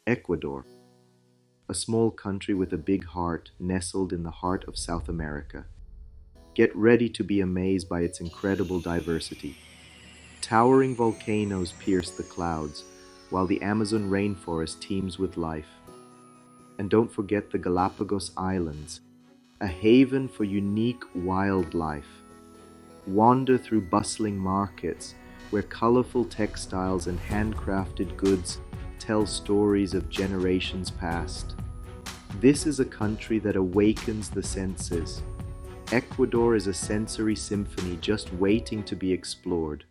Ecuador, a small country with a big heart nestled in the heart of South America. Get ready to be amazed by its incredible diversity. Towering volcanoes pierce the clouds, while the Amazon rainforest teems with life. And don't forget the Galapagos Islands, a haven for unique wildlife. Wander through bustling markets where colorful textiles and handcrafted goods tell stories of generations past. This is a country that awakens the senses. Ecuador is a sensory symphony just waiting to be explored.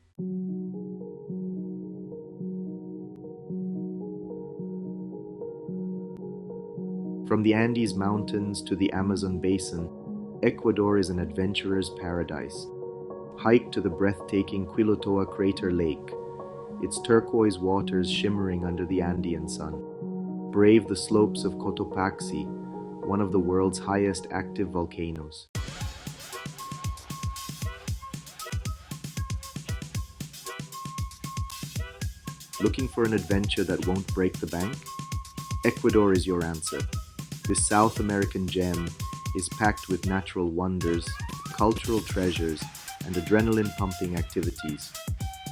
From the Andes Mountains to the Amazon basin, Ecuador is an adventurer's paradise. Hike to the breathtaking Quilotoa Crater Lake, its turquoise waters shimmering under the Andean sun. Brave the slopes of Cotopaxi, one of the world's highest active volcanoes. Looking for an adventure that won't break the bank? Ecuador is your answer. This South American gem is packed with natural wonders, cultural treasures, and adrenaline-pumping activities,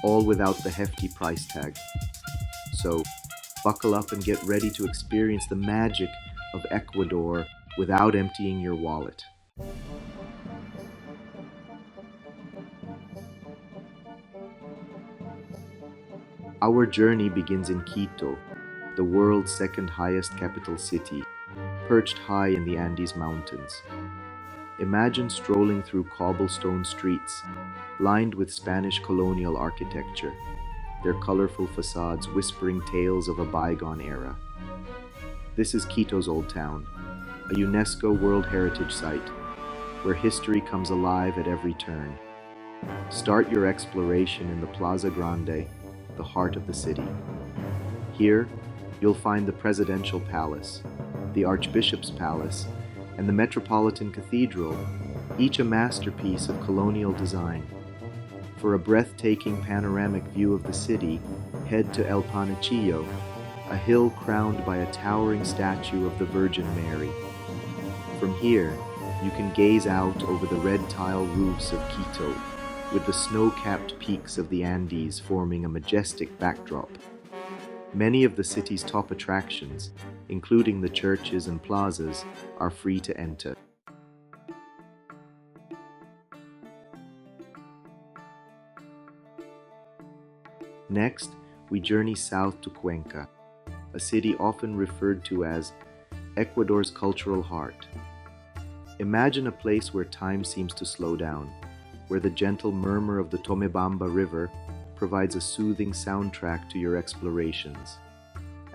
all without the hefty price tag. So, buckle up and get ready to experience the magic of Ecuador without emptying your wallet. Our journey begins in Quito, the world's second highest capital city, perched high in the Andes Mountains. Imagine strolling through cobblestone streets, lined with Spanish colonial architecture, their colorful facades whispering tales of a bygone era. This is Quito's Old Town, a UNESCO World Heritage Site, where history comes alive at every turn. Start your exploration in the Plaza Grande, the heart of the city. Here, you'll find the Presidential Palace, the Archbishop's Palace, and the Metropolitan Cathedral, each a masterpiece of colonial design. For a breathtaking panoramic view of the city, head to El Panecillo, a hill crowned by a towering statue of the Virgin Mary. From here, you can gaze out over the red tile roofs of Quito, with the snow-capped peaks of the Andes forming a majestic backdrop. Many of the city's top attractions, including the churches and plazas, are free to enter. Next, we journey south to Cuenca, a city often referred to as Ecuador's cultural heart. Imagine a place where time seems to slow down, where the gentle murmur of the Tomebamba River provides a soothing soundtrack to your explorations.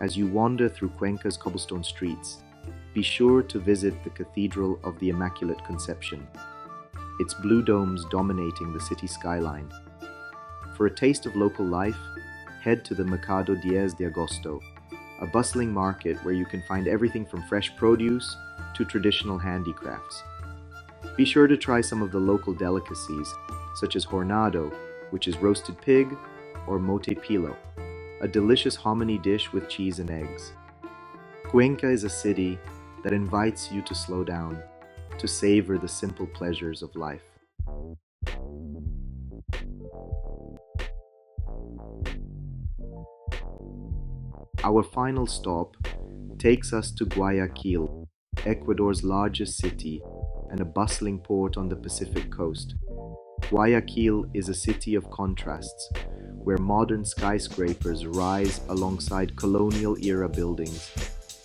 As you wander through Cuenca's cobblestone streets, be sure to visit the Cathedral of the Immaculate Conception, its blue domes dominating the city skyline. For a taste of local life, head to the Mercado 10 de Agosto, a bustling market where you can find everything from fresh produce to traditional handicrafts. Be sure to try some of the local delicacies, such as hornado, which is roasted pig, or mote pilo, a delicious hominy dish with cheese and eggs. Cuenca is a city that invites you to slow down, to savor the simple pleasures of life. Our final stop takes us to Guayaquil, Ecuador's largest city and a bustling port on the Pacific coast. Guayaquil is a city of contrasts, where modern skyscrapers rise alongside colonial-era buildings,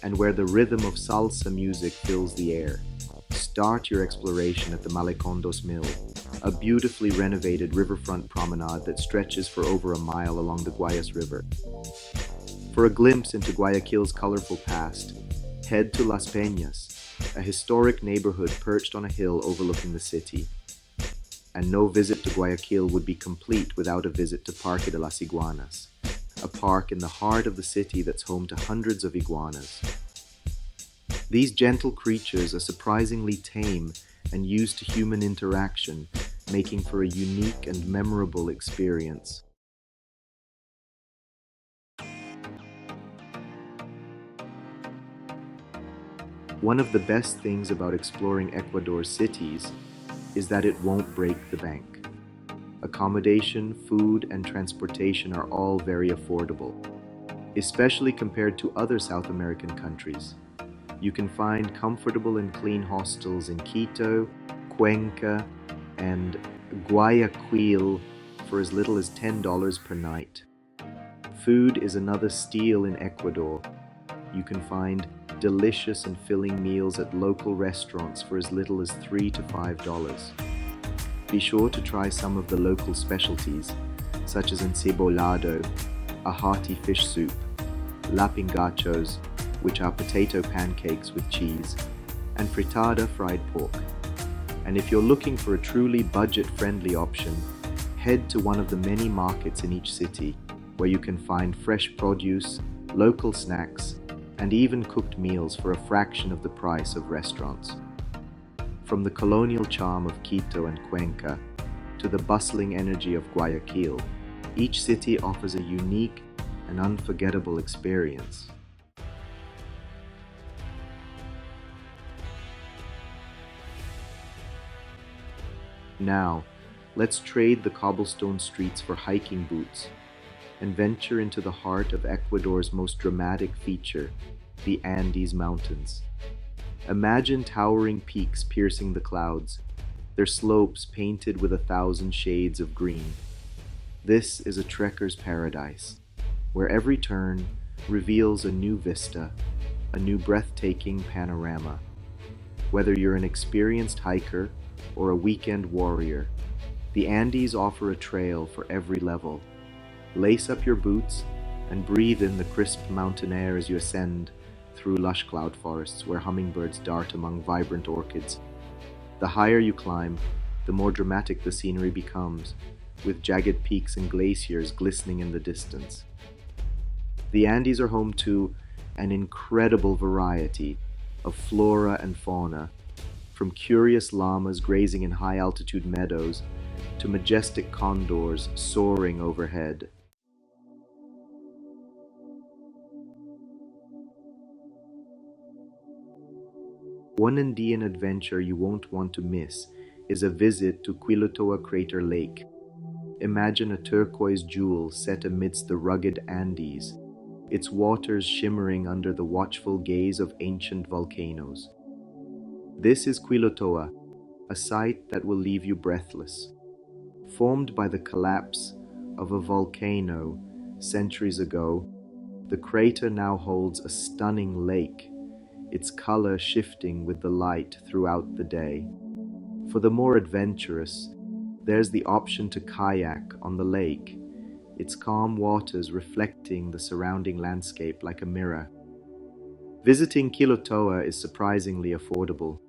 and where the rhythm of salsa music fills the air. Start your exploration at the Malecondos Mill, a beautifully renovated riverfront promenade that stretches for over a mile along the Guayas River. For a glimpse into Guayaquil's colorful past, head to Las Peñas, a historic neighborhood perched on a hill overlooking the city. And no visit to Guayaquil would be complete without a visit to Parque de las Iguanas, a park in the heart of the city that's home to hundreds of iguanas. These gentle creatures are surprisingly tame and used to human interaction, making for a unique and memorable experience. One of the best things about exploring Ecuador's cities is that it won't break the bank. Accommodation, food, and transportation are all very affordable, especially compared to other South American countries. You can find comfortable and clean hostels in Quito, Cuenca, and Guayaquil for as little as $10 per night. Food is another steal in Ecuador. You can find delicious and filling meals at local restaurants for as little as $3 to $5. Be sure to try some of the local specialties, such as encebollado, a hearty fish soup, lapingachos, which are potato pancakes with cheese, and fritada fried pork. And if you're looking for a truly budget-friendly option, head to one of the many markets in each city, where you can find fresh produce, local snacks, and even cooked meals for a fraction of the price of restaurants. From the colonial charm of Quito and Cuenca to the bustling energy of Guayaquil, each city offers a unique and unforgettable experience. Now, let's trade the cobblestone streets for hiking boots and venture into the heart of Ecuador's most dramatic feature, the Andes Mountains. Imagine towering peaks piercing the clouds, their slopes painted with 1,000 shades of green. This is a trekker's paradise, where every turn reveals a new vista, a new breathtaking panorama. Whether you're an experienced hiker or a weekend warrior, the Andes offer a trail for every level. Lace up your boots and breathe in the crisp mountain air as you ascend through lush cloud forests where hummingbirds dart among vibrant orchids. The higher you climb, the more dramatic the scenery becomes, with jagged peaks and glaciers glistening in the distance. The Andes are home to an incredible variety of flora and fauna, from curious llamas grazing in high-altitude meadows to majestic condors soaring overhead. One Andean adventure you won't want to miss is a visit to Quilotoa Crater Lake. Imagine a turquoise jewel set amidst the rugged Andes, its waters shimmering under the watchful gaze of ancient volcanoes. This is Quilotoa, a sight that will leave you breathless. Formed by the collapse of a volcano centuries ago, the crater now holds a stunning lake, its color shifting with the light throughout the day. For the more adventurous, there's the option to kayak on the lake, its calm waters reflecting the surrounding landscape like a mirror. Visiting Quilotoa is surprisingly affordable.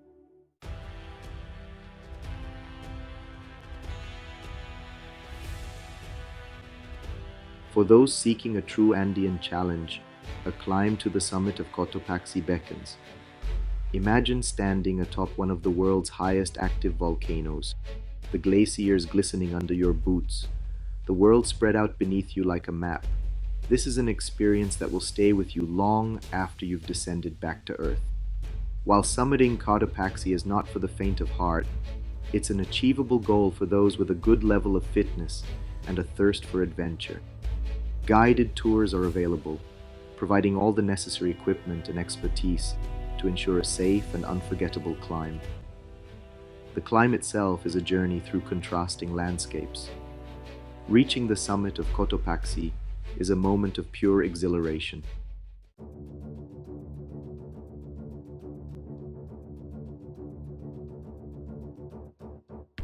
For those seeking a true Andean challenge, a climb to the summit of Cotopaxi beckons. Imagine standing atop one of the world's highest active volcanoes, the glaciers glistening under your boots, the world spread out beneath you like a map. This is an experience that will stay with you long after you've descended back to Earth. While summiting Cotopaxi is not for the faint of heart, it's an achievable goal for those with a good level of fitness and a thirst for adventure. Guided tours are available, providing all the necessary equipment and expertise to ensure a safe and unforgettable climb. The climb itself is a journey through contrasting landscapes. Reaching the summit of Cotopaxi is a moment of pure exhilaration.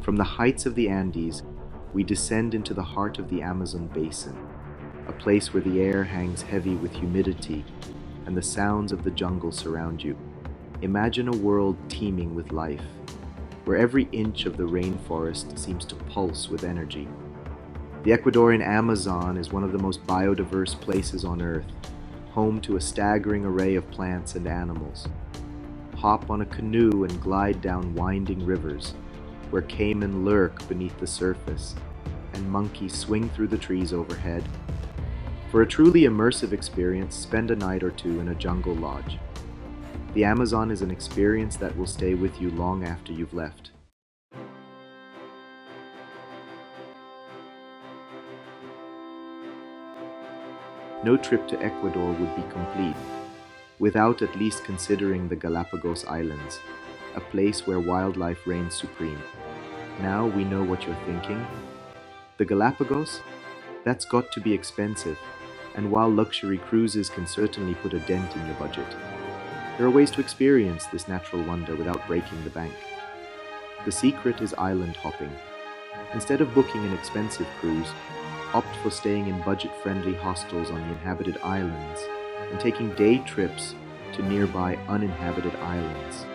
From the heights of the Andes, we descend into the heart of the Amazon basin, a place where the air hangs heavy with humidity and the sounds of the jungle surround you. Imagine a world teeming with life, where every inch of the rainforest seems to pulse with energy. The Ecuadorian Amazon is one of the most biodiverse places on Earth, home to a staggering array of plants and animals. Hop on a canoe and glide down winding rivers, where caiman lurk beneath the surface and monkeys swing through the trees overhead. For a truly immersive experience, spend a night or two in a jungle lodge. The Amazon is an experience that will stay with you long after you've left. No trip to Ecuador would be complete without at least considering the Galapagos Islands, a place where wildlife reigns supreme. Now we know what you're thinking. The Galapagos? That's got to be expensive, and while luxury cruises can certainly put a dent in your budget, there are ways to experience this natural wonder without breaking the bank. The secret is island hopping. Instead of booking an expensive cruise, opt for staying in budget-friendly hostels on the inhabited islands and taking day trips to nearby uninhabited islands.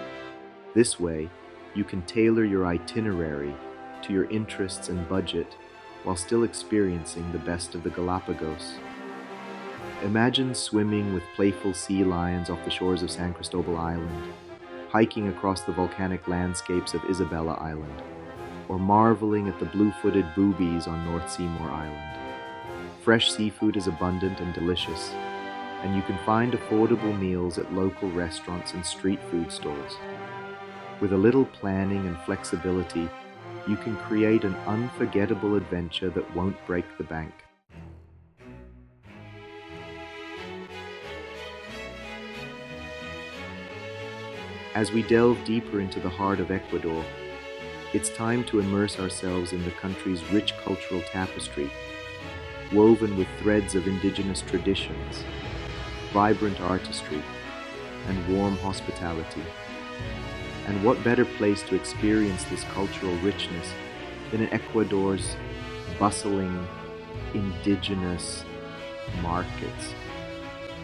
This way, you can tailor your itinerary to your interests and budget while still experiencing the best of the Galapagos. Imagine swimming with playful sea lions off the shores of San Cristobal Island, hiking across the volcanic landscapes of Isabella Island, or marveling at the blue-footed boobies on North Seymour Island. Fresh seafood is abundant and delicious, and you can find affordable meals at local restaurants and street food stalls. With a little planning and flexibility, you can create an unforgettable adventure that won't break the bank. As we delve deeper into the heart of Ecuador, it's time to immerse ourselves in the country's rich cultural tapestry, woven with threads of indigenous traditions, vibrant artistry, and warm hospitality. And what better place to experience this cultural richness than in Ecuador's bustling, indigenous markets?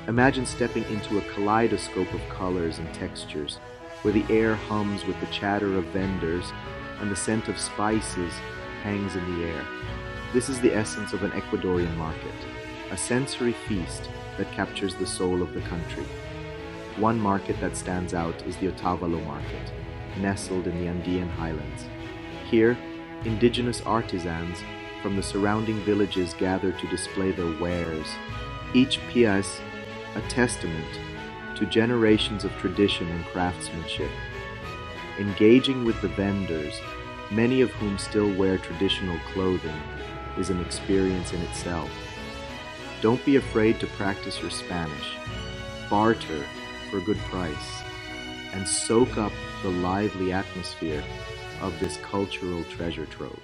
Imagine stepping into a kaleidoscope of colors and textures, where the air hums with the chatter of vendors and the scent of spices hangs in the air. This is the essence of an Ecuadorian market, a sensory feast that captures the soul of the country. One market that stands out is the Otavalo market, nestled in the Andean highlands. Here, indigenous artisans from the surrounding villages gather to display their wares, each piece a testament to generations of tradition and craftsmanship. Engaging with the vendors, many of whom still wear traditional clothing, is an experience in itself. Don't be afraid to practice your Spanish, barter for a good price, and soak up the lively atmosphere of this cultural treasure trove.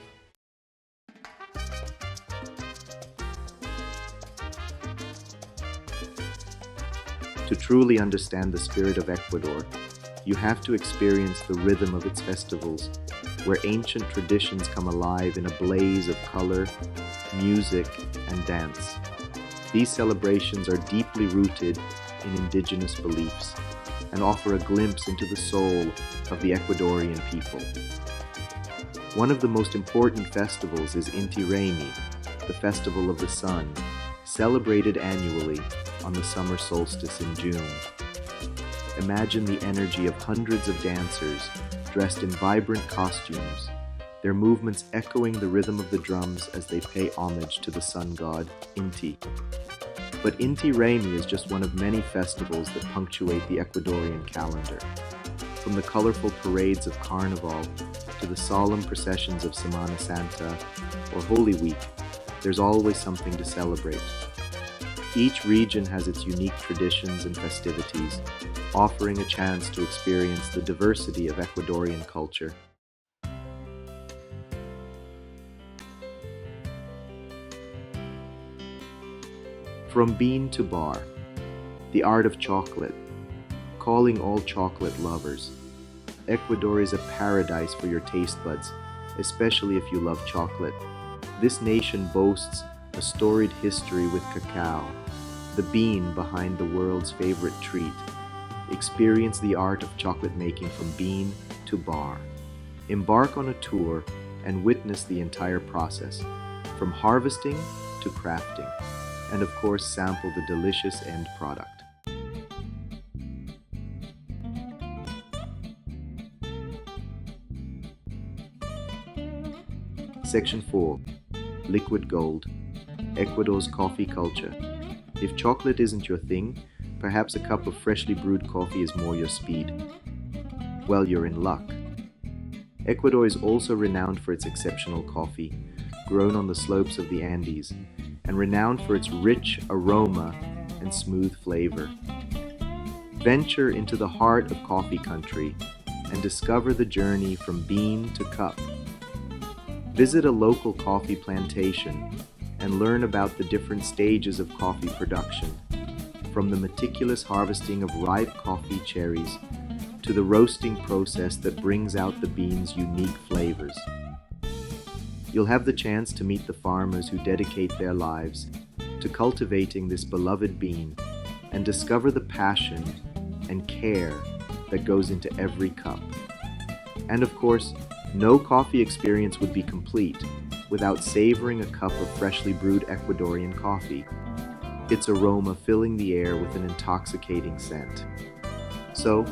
To truly understand the spirit of Ecuador, you have to experience the rhythm of its festivals, where ancient traditions come alive in a blaze of color, music, and dance. These celebrations are deeply rooted in indigenous beliefs and offer a glimpse into the soul of the Ecuadorian people. One of the most important festivals is Inti Raymi, the Festival of the Sun, celebrated annually on the summer solstice in June. Imagine the energy of hundreds of dancers dressed in vibrant costumes, their movements echoing the rhythm of the drums as they pay homage to the sun god, Inti. But Inti Raymi is just one of many festivals that punctuate the Ecuadorian calendar. From the colorful parades of Carnival to the solemn processions of Semana Santa or Holy Week, there's always something to celebrate. Each region has its unique traditions and festivities, offering a chance to experience the diversity of Ecuadorian culture. From bean to bar, the art of chocolate, calling all chocolate lovers. Ecuador is a paradise for your taste buds, especially if you love chocolate. This nation boasts a storied history with cacao, the bean behind the world's favorite treat. Experience the art of chocolate making from bean to bar. Embark on a tour and witness the entire process, from harvesting to crafting, and of course sample the delicious end product. Section 4. Liquid Gold. Ecuador's coffee culture. If chocolate isn't your thing, Perhaps a cup of freshly brewed coffee is more your speed. Well, you're in luck. Ecuador is also renowned for its exceptional coffee, grown on the slopes of the Andes, and renowned for its rich aroma and smooth flavor. Venture into the heart of coffee country and discover the journey from bean to cup. Visit a local coffee plantation and learn about the different stages of coffee production, from the meticulous harvesting of ripe coffee cherries to the roasting process that brings out the bean's unique flavors. You'll have the chance to meet the farmers who dedicate their lives to cultivating this beloved bean and discover the passion and care that goes into every cup. And of course, no coffee experience would be complete without savoring a cup of freshly brewed Ecuadorian coffee, its aroma filling the air with an intoxicating scent. So,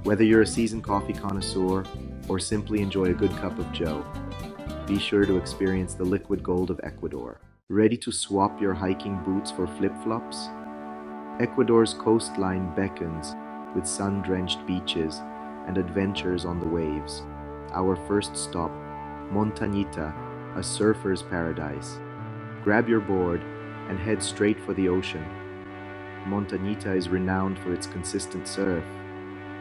whether you're a seasoned coffee connoisseur or simply enjoy a good cup of joe, be sure to experience the liquid gold of Ecuador. Ready to swap your hiking boots for flip-flops? Ecuador's coastline beckons with sun-drenched beaches and adventures on the waves. Our first stop, Montañita, a surfer's paradise. Grab your board and head straight for the ocean. Montañita is renowned for its consistent surf.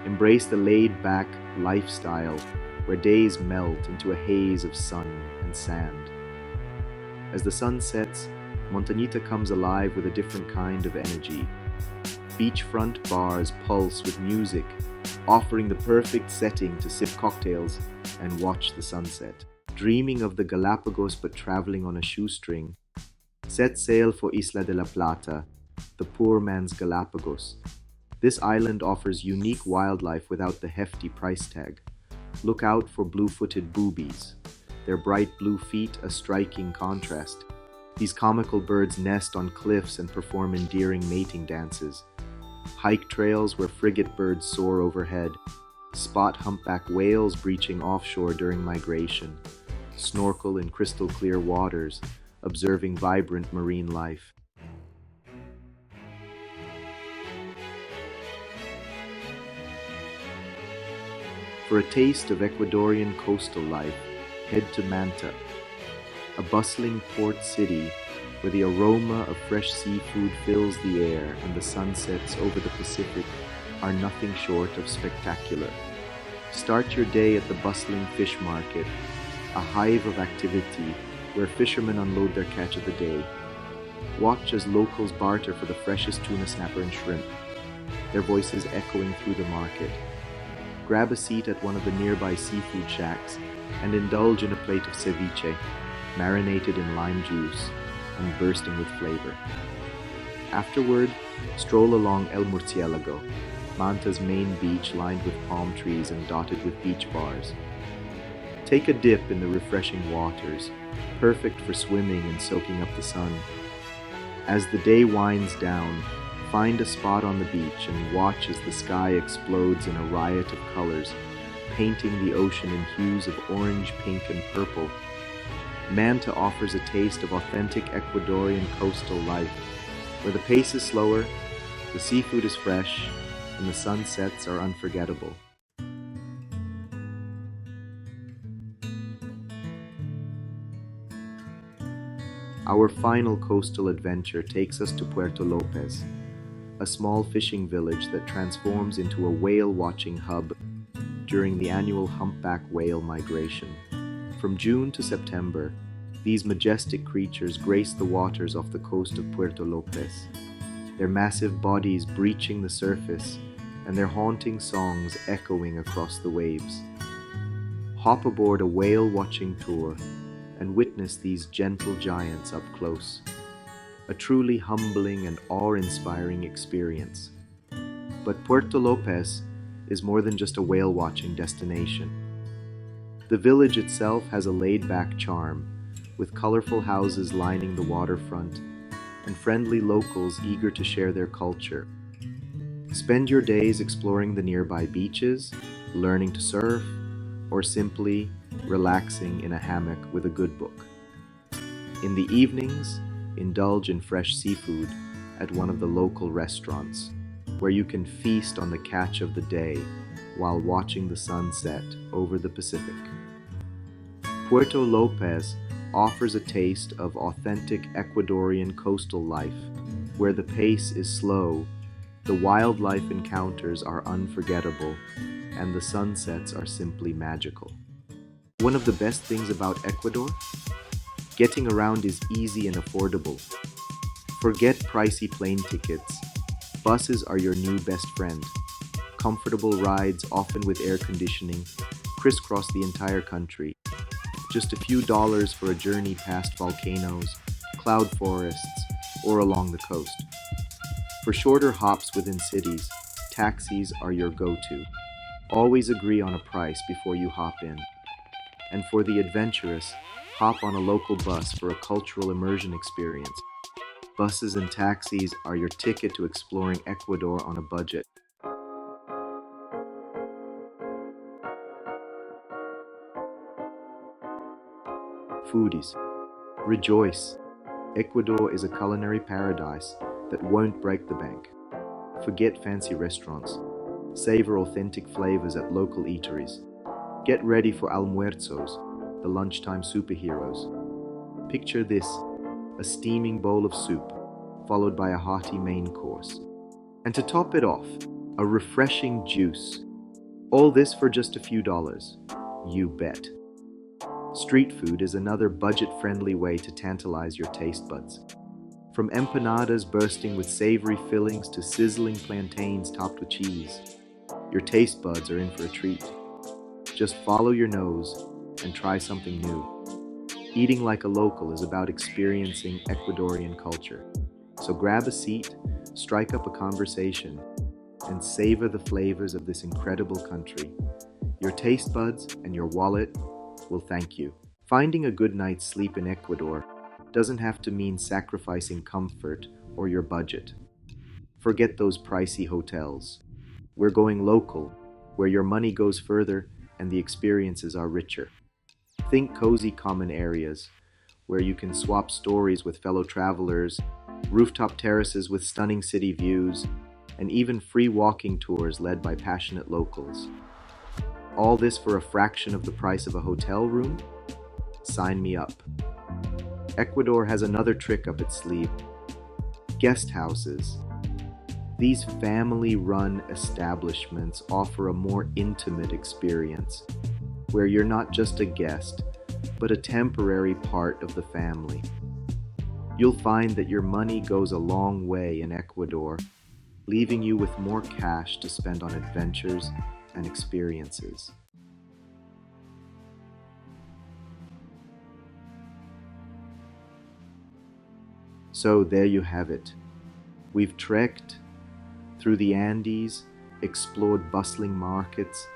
Embrace the laid-back lifestyle where days melt into a haze of sun and sand. As the sun sets, Montañita comes alive with a different kind of energy. Beachfront bars pulse with music, offering the perfect setting to sip cocktails and watch the sunset. Dreaming of the Galapagos but traveling on a shoestring, set sail for Isla de la Plata, the poor man's Galapagos. This island offers unique wildlife without the hefty price tag. Look out for blue-footed boobies, their bright blue feet a striking contrast. These comical birds nest on cliffs and perform endearing mating dances. Hike trails where frigate birds soar overhead. Spot humpback whales breaching offshore during migration. Snorkel in crystal clear waters, observing vibrant marine life. For a taste of Ecuadorian coastal life, head to Manta, a bustling port city where the aroma of fresh seafood fills the air and the sunsets over the Pacific are nothing short of spectacular. Start your day at the bustling fish market, a hive of activity where fishermen unload their catch of the day. Watch as locals barter for the freshest tuna snapper and shrimp, their voices echoing through the market. Grab a seat at one of the nearby seafood shacks and indulge in a plate of ceviche, marinated in lime juice and bursting with flavor. Afterward, stroll along El Murciélago, Manta's main beach lined with palm trees and dotted with beach bars. Take a dip in the refreshing waters, perfect for swimming and soaking up the sun. As the day winds down, find a spot on the beach and watch as the sky explodes in a riot of colors, painting the ocean in hues of orange, pink, and purple. Manta offers a taste of authentic Ecuadorian coastal life, where the pace is slower, the seafood is fresh, and the sunsets are unforgettable. Our final coastal adventure takes us to Puerto Lopez, a small fishing village that transforms into a whale-watching hub during the annual humpback whale migration. From June to September, these majestic creatures grace the waters off the coast of Puerto Lopez, their massive bodies breaching the surface and their haunting songs echoing across the waves. Hop aboard a whale-watching tour and witness these gentle giants up close. A truly humbling and awe-inspiring experience. But Puerto Lopez is more than just a whale-watching destination. The village itself has a laid-back charm, with colorful houses lining the waterfront and friendly locals eager to share their culture. Spend your days exploring the nearby beaches, learning to surf, or simply relaxing in a hammock with a good book. In the evenings, indulge in fresh seafood at one of the local restaurants. where you can feast on the catch of the day while watching the sun set over the Pacific. Puerto Lopez offers a taste of authentic Ecuadorian coastal life, where the pace is slow, the wildlife encounters are unforgettable, and the sunsets are simply magical. One of the best things about Ecuador? Getting around is easy and affordable. Forget pricey plane tickets. Buses are your new best friend. Comfortable rides, often with air conditioning, crisscross the entire country. Just a few dollars for a journey past volcanoes, cloud forests, or along the coast. For shorter hops within cities, taxis are your go-to. Always agree on a price before you hop in. And for the adventurous, hop on a local bus for a cultural immersion experience. Buses and taxis are your ticket to exploring Ecuador on a budget. Foodies, rejoice! Ecuador is a culinary paradise that won't break the bank. Forget fancy restaurants. Savor authentic flavors at local eateries. Get ready for almuerzos, the lunchtime superheroes. Picture this, a steaming bowl of soup, followed by a hearty main course. And to top it off, a refreshing juice. All this for just a few dollars. You bet. Street food is another budget-friendly way to tantalize your taste buds. From empanadas bursting with savory fillings to sizzling plantains topped with cheese, your taste buds are in for a treat. Just follow your nose and try something new. Eating like a local is about experiencing Ecuadorian culture. So grab a seat, strike up a conversation, and savor the flavors of this incredible country. Your taste buds and your wallet will thank you. Finding a good night's sleep in Ecuador doesn't have to mean sacrificing comfort or your budget. Forget those pricey hotels. We're going local, where your money goes further and the experiences are richer. Think cozy common areas, where you can swap stories with fellow travelers, rooftop terraces with stunning city views, and even free walking tours led by passionate locals. All this for a fraction of the price of a hotel room? Sign me up. Ecuador has another trick up its sleeve. Guest houses. These family-run establishments offer a more intimate experience, where you're not just a guest, but a temporary part of the family. You'll find that your money goes a long way in Ecuador, leaving you with more cash to spend on adventures and experiences. So there you have it. We've trekked through the Andes, explored bustling markets,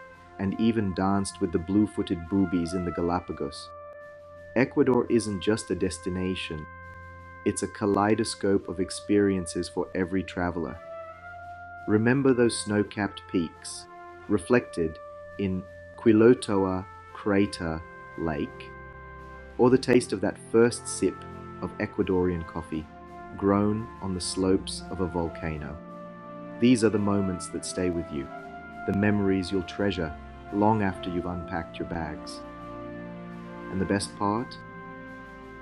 and even danced with the blue-footed boobies in the Galapagos. Ecuador isn't just a destination, it's a kaleidoscope of experiences for every traveler. Remember those snow-capped peaks, reflected in Quilotoa Crater Lake? Or the taste of that first sip of Ecuadorian coffee, grown on the slopes of a volcano? These are the moments that stay with you, the memories you'll treasure long after you've unpacked your bags. And the best part?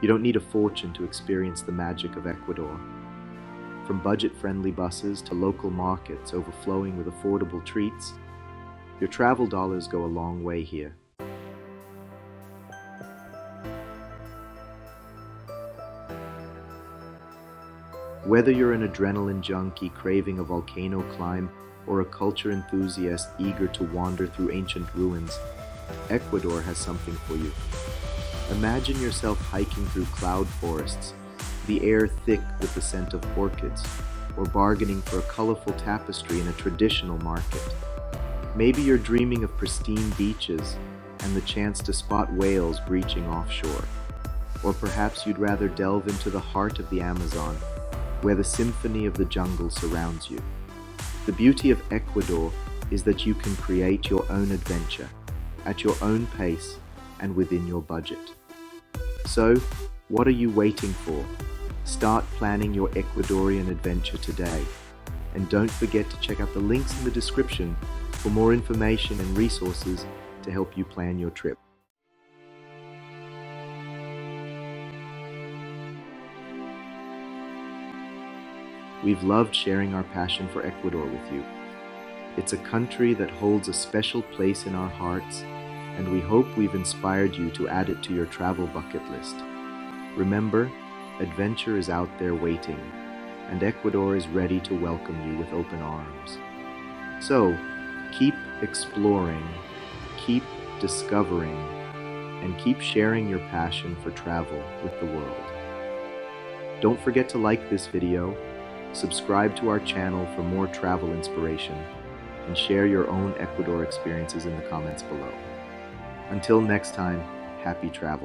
You don't need a fortune to experience the magic of Ecuador. From budget-friendly buses to local markets overflowing with affordable treats, your travel dollars go a long way here. Whether you're an adrenaline junkie craving a volcano climb or a culture enthusiast eager to wander through ancient ruins, Ecuador has something for you. Imagine yourself hiking through cloud forests, the air thick with the scent of orchids, or bargaining for a colorful tapestry in a traditional market. Maybe you're dreaming of pristine beaches and the chance to spot whales breaching offshore. Or perhaps you'd rather delve into the heart of the Amazon, where the symphony of the jungle surrounds you. The beauty of Ecuador is that you can create your own adventure, at your own pace and within your budget. So, what are you waiting for? Start planning your Ecuadorian adventure today, And don't forget to check out the links in the description for more information and resources to help you plan your trip. We've loved sharing our passion for Ecuador with you. It's a country that holds a special place in our hearts, and we hope we've inspired you to add it to your travel bucket list. Remember, adventure is out there waiting, and Ecuador is ready to welcome you with open arms. So, keep exploring, keep discovering, and keep sharing your passion for travel with the world. Don't forget to like this video, subscribe to our channel for more travel inspiration, and share your own Ecuador experiences in the comments below. Until next time, happy travel.